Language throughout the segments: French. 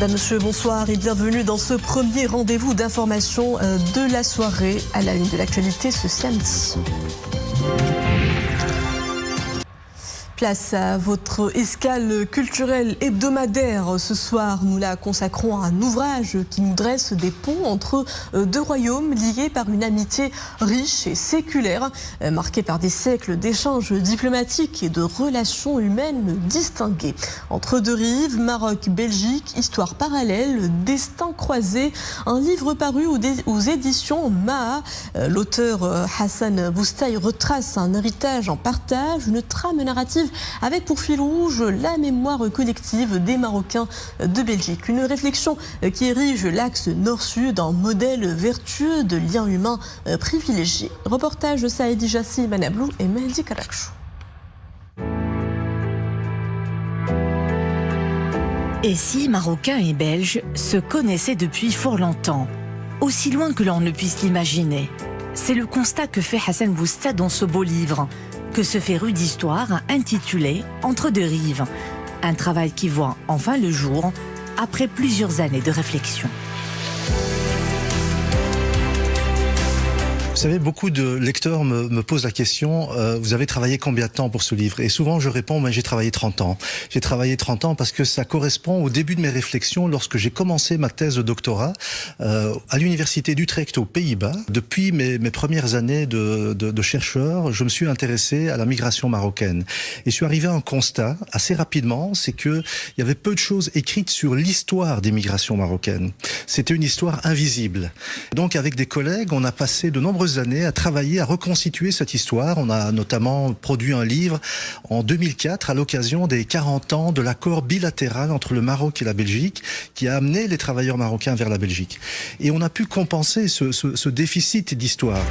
Madame, Monsieur, bonsoir et bienvenue dans ce premier rendez-vous d'information de la soirée à la une de l'actualité ce samedi. Place à votre escale culturelle hebdomadaire. Ce soir, nous la consacrons à un ouvrage qui nous dresse des ponts entre deux royaumes liés par une amitié riche et séculaire, marquée par des siècles d'échanges diplomatiques et de relations humaines distinguées. Entre deux rives, Maroc, Belgique, histoire parallèle, destin croisé, un livre paru aux éditions Maha. L'auteur Hassan Boustaï retrace un héritage en partage, une trame narrative avec pour fil rouge la mémoire collective des Marocains de Belgique. Une réflexion qui érige l'axe nord-sud en modèle vertueux de liens humains privilégiés. Reportage de Saïdi Jassi Manablou et Mehdi Karakchou. Et si Marocains et Belges se connaissaient depuis fort longtemps, aussi loin que l'on ne puisse l'imaginer? C'est le constat que fait Hassan Boustaï dans ce beau livre, que se fait rue d'histoire intitulé Entre deux rives. Un travail qui voit enfin le jour après plusieurs années de réflexion. Vous savez, beaucoup de lecteurs me posent la question, vous avez travaillé combien de temps pour ce livre? Et souvent je réponds, j'ai travaillé 30 ans. J'ai travaillé 30 ans parce que ça correspond au début de mes réflexions lorsque j'ai commencé ma thèse de doctorat à l'université d'Utrecht aux Pays-Bas. Depuis mes premières années de chercheur, je me suis intéressé à la migration marocaine. Et je suis arrivé à un constat assez rapidement, c'est que il y avait peu de choses écrites sur l'histoire des migrations marocaines. C'était une histoire invisible. Donc avec des collègues, on a passé de nombreuses années à travailler, à reconstituer cette histoire. On a notamment produit un livre en 2004 à l'occasion des 40 ans de l'accord bilatéral entre le Maroc et la Belgique qui a amené les travailleurs marocains vers la Belgique. Et on a pu compenser ce déficit d'histoire.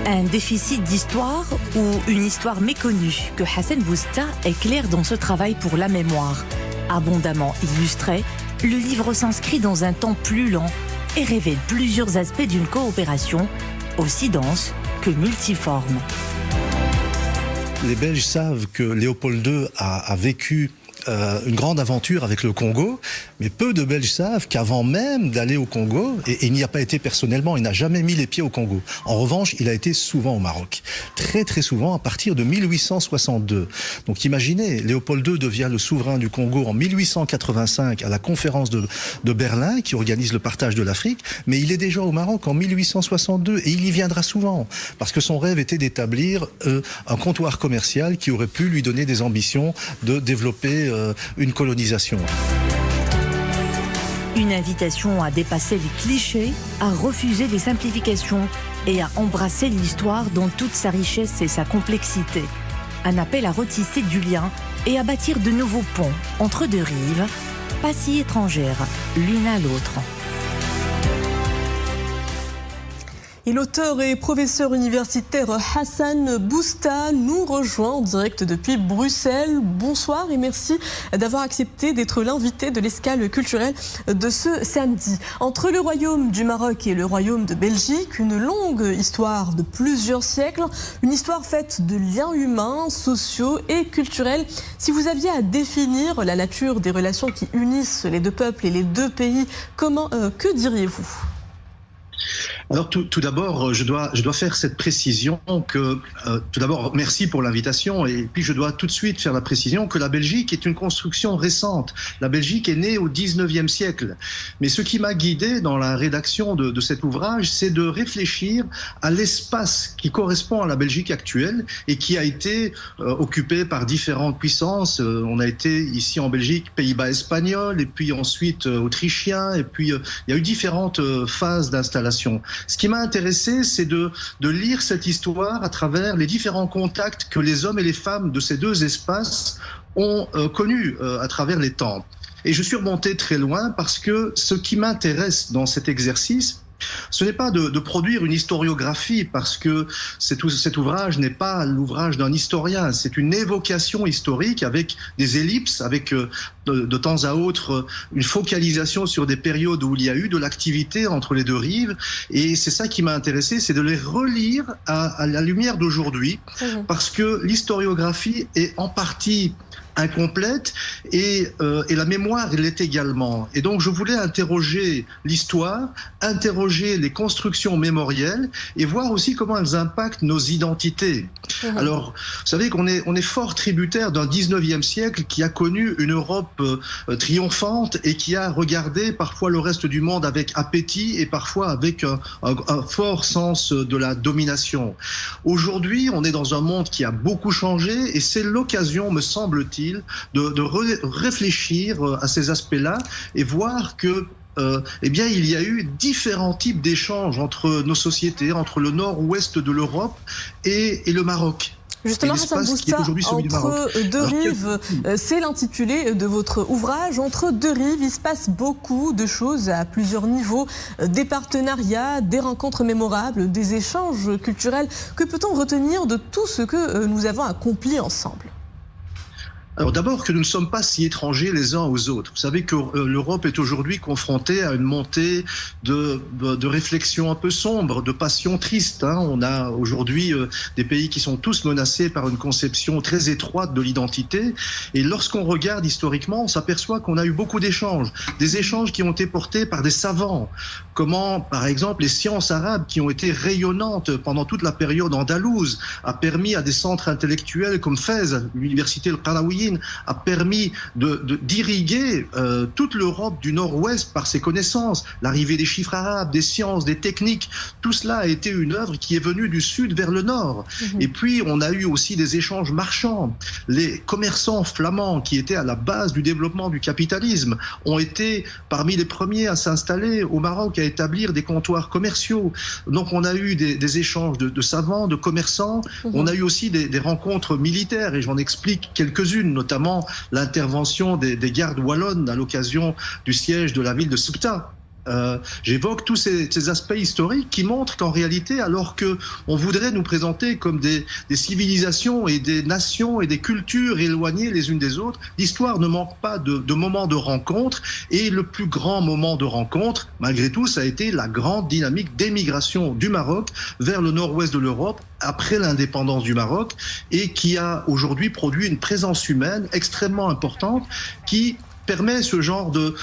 Un déficit d'histoire ou une histoire méconnue que Hassan Boustaï éclaire dans ce travail pour la mémoire. Abondamment illustré, le livre s'inscrit dans un temps plus lent et révèle plusieurs aspects d'une coopération aussi dense que multiforme. Les Belges savent que Léopold II a vécu une grande aventure avec le Congo, mais peu de Belges savent qu'avant même d'aller au Congo, et il n'y a pas été personnellement, il n'a jamais mis les pieds au Congo. En revanche, il a été souvent au Maroc. Très très souvent à partir de 1862. Donc imaginez, Léopold II devient le souverain du Congo en 1885 à la conférence de Berlin qui organise le partage de l'Afrique, mais il est déjà au Maroc en 1862 et il y viendra souvent parce que son rêve était d'établir un comptoir commercial qui aurait pu lui donner des ambitions de développer une colonisation. Une invitation à dépasser les clichés, à refuser les simplifications et à embrasser l'histoire dans toute sa richesse et sa complexité. Un appel à retisser du lien et à bâtir de nouveaux ponts entre deux rives, pas si étrangères l'une à l'autre. Et l'auteur et professeur universitaire Hassan Boustaï nous rejoint en direct depuis Bruxelles. Bonsoir et merci d'avoir accepté d'être l'invité de l'escale culturelle de ce samedi. Entre le royaume du Maroc et le royaume de Belgique, une longue histoire de plusieurs siècles, une histoire faite de liens humains, sociaux et culturels. Si vous aviez à définir la nature des relations qui unissent les deux peuples et les deux pays, que diriez-vous ? Alors tout d'abord, je dois faire cette précision que, tout d'abord, merci pour l'invitation, et puis je dois tout de suite faire la précision que la Belgique est une construction récente. La Belgique est née au 19e siècle. Mais ce qui m'a guidé dans la rédaction de cet ouvrage, c'est de réfléchir à l'espace qui correspond à la Belgique actuelle et qui a été occupé par différentes puissances. On a été ici en Belgique, Pays-Bas espagnols, et puis ensuite autrichiens, et puis il y a eu différentes phases d'installation. Ce qui m'a intéressé, c'est de lire cette histoire à travers les différents contacts que les hommes et les femmes de ces deux espaces ont connus à travers les temps. Et je suis remonté très loin parce que ce qui m'intéresse dans cet exercice, ce n'est pas de produire une historiographie, parce que cet ouvrage n'est pas l'ouvrage d'un historien, c'est une évocation historique avec des ellipses, avec de temps à autre une focalisation sur des périodes où il y a eu de l'activité entre les deux rives. Et c'est ça qui m'a intéressé, c'est de les relire à la lumière d'aujourd'hui, parce que l'historiographie est en partie incomplète et la mémoire l'est également. Et donc je voulais interroger l'histoire, interroger les constructions mémorielles et voir aussi comment elles impactent nos identités. Alors, vous savez qu'on est fort tributaire d'un 19e siècle qui a connu une Europe triomphante et qui a regardé parfois le reste du monde avec appétit et parfois avec un fort sens de la domination. Aujourd'hui, on est dans un monde qui a beaucoup changé et c'est l'occasion, me semble-t-il, de réfléchir à ces aspects-là et voir que eh bien, il y a eu différents types d'échanges entre nos sociétés, entre le nord-ouest de l'Europe et le Maroc. Justement, Hassan Boustat, entre deux rives, c'est l'intitulé de votre ouvrage. Entre deux rives, il se passe beaucoup de choses à plusieurs niveaux, des partenariats, des rencontres mémorables, des échanges culturels. Que peut-on retenir de tout ce que nous avons accompli ensemble ? Alors d'abord que nous ne sommes pas si étrangers les uns aux autres. Vous savez que l'Europe est aujourd'hui confrontée à une montée de réflexions un peu sombres, de passions tristes. On a aujourd'hui des pays qui sont tous menacés par une conception très étroite de l'identité. Et lorsqu'on regarde historiquement, on s'aperçoit qu'on a eu beaucoup d'échanges. Des échanges qui ont été portés par des savants. Comment, par exemple, les sciences arabes qui ont été rayonnantes pendant toute la période andalouse a permis à des centres intellectuels comme Fès, l'université Al-Qarawiyyin, a permis d'irriguer toute l'Europe du Nord-Ouest par ses connaissances, l'arrivée des chiffres arabes, des sciences, des techniques, tout cela a été une œuvre qui est venue du Sud vers le Nord. Et puis on a eu aussi des échanges marchands. Les commerçants flamands qui étaient à la base du développement du capitalisme ont été parmi les premiers à s'installer au Maroc, à établir des comptoirs commerciaux. Donc on a eu des échanges de savants, de commerçants, on a eu aussi des rencontres militaires et j'en explique quelques-unes, notamment l'intervention des gardes wallonnes à l'occasion du siège de la ville de Ceuta. J'évoque tous ces aspects historiques qui montrent qu'en réalité, alors qu'on voudrait nous présenter comme des civilisations et des nations et des cultures éloignées les unes des autres, l'histoire ne manque pas de moments de rencontre. Et le plus grand moment de rencontre, malgré tout, ça a été la grande dynamique d'émigration du Maroc vers le nord-ouest de l'Europe après l'indépendance du Maroc et qui a aujourd'hui produit une présence humaine extrêmement importante qui permet ce genre de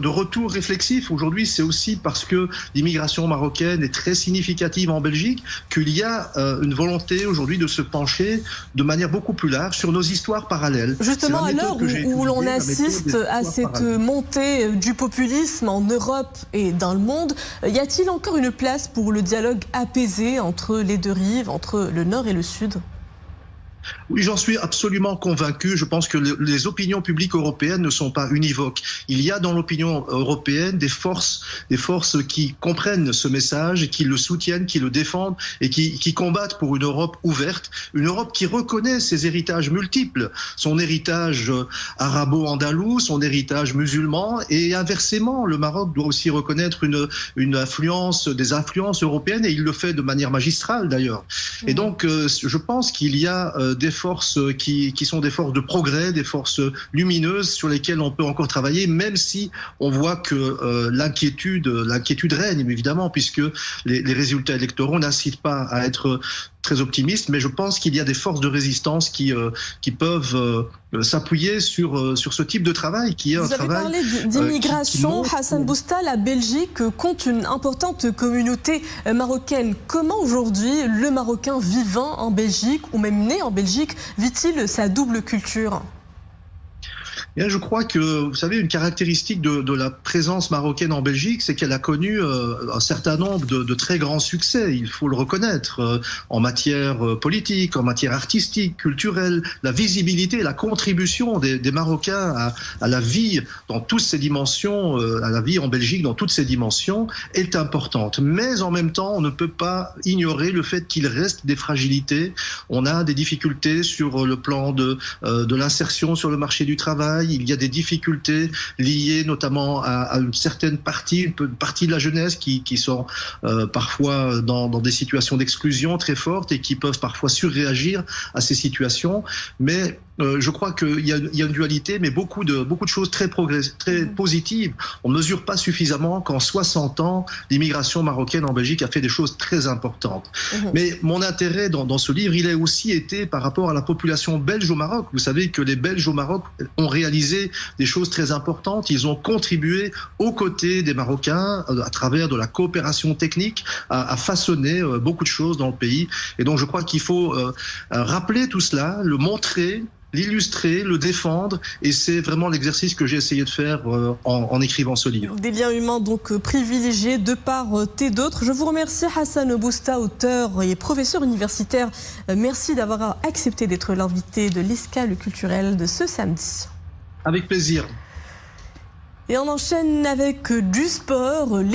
retour réflexif. Aujourd'hui, c'est aussi parce que l'immigration marocaine est très significative en Belgique qu'il y a une volonté aujourd'hui de se pencher de manière beaucoup plus large sur nos histoires parallèles. Justement, à l'heure où l'on assiste à cette montée du populisme en Europe et dans le monde, y a-t-il encore une place pour le dialogue apaisé entre les deux rives, entre le Nord et le Sud ? Oui, j'en suis absolument convaincu. Je pense que les opinions publiques européennes ne sont pas univoques. Il y a dans l'opinion européenne des forces qui comprennent ce message, qui le soutiennent, qui le défendent et qui combattent pour une Europe ouverte, une Europe qui reconnaît ses héritages multiples, son héritage arabo-andalou, son héritage musulman et inversement, le Maroc doit aussi reconnaître des influences européennes et il le fait de manière magistrale d'ailleurs. Et donc, je pense qu'il y a des forces qui sont des forces de progrès, des forces lumineuses sur lesquelles on peut encore travailler, même si on voit que l'inquiétude règne, évidemment, puisque les résultats électoraux n'incitent pas à être très optimiste, mais je pense qu'il y a des forces de résistance qui peuvent s'appuyer sur ce type de travail qui est un travail... Vous avez parlé d'immigration. Hassan Boustat, la Belgique compte une importante communauté marocaine. Comment aujourd'hui le Marocain vivant en Belgique ou même né en Belgique vit-il sa double culture ? Et je crois que, vous savez, une caractéristique de la présence marocaine en Belgique, c'est qu'elle a connu un certain nombre de très grands succès, il faut le reconnaître, en matière politique, en matière artistique, culturelle. La visibilité, la contribution des Marocains à la vie dans toutes ses dimensions, à la vie en Belgique dans toutes ses dimensions, est importante. Mais en même temps, on ne peut pas ignorer le fait qu'il reste des fragilités. On a des difficultés sur le plan de l'insertion sur le marché du travail. Il y a des difficultés liées notamment à une certaine partie de la jeunesse qui sont parfois dans des situations d'exclusion très fortes et qui peuvent parfois surréagir à ces situations. Mais je crois qu'il y a une dualité, mais beaucoup de choses très positives. On ne mesure pas suffisamment qu'en 60 ans, l'immigration marocaine en Belgique a fait des choses très importantes. Mais mon intérêt dans ce livre, il a aussi été par rapport à la population belge au Maroc. Vous savez que les Belges au Maroc ont réalisé des choses très importantes. Ils ont contribué aux côtés des Marocains, à travers de la coopération technique, à façonner beaucoup de choses dans le pays. Et donc je crois qu'il faut rappeler tout cela, le montrer, l'illustrer, le défendre, et c'est vraiment l'exercice que j'ai essayé de faire en écrivant ce livre. Des liens humains donc privilégiés de part et d'autre. Je vous remercie Hassan Bousta, auteur et professeur universitaire. Merci d'avoir accepté d'être l'invité de l'escale culturelle de ce samedi. Avec plaisir. Et on enchaîne avec du sport.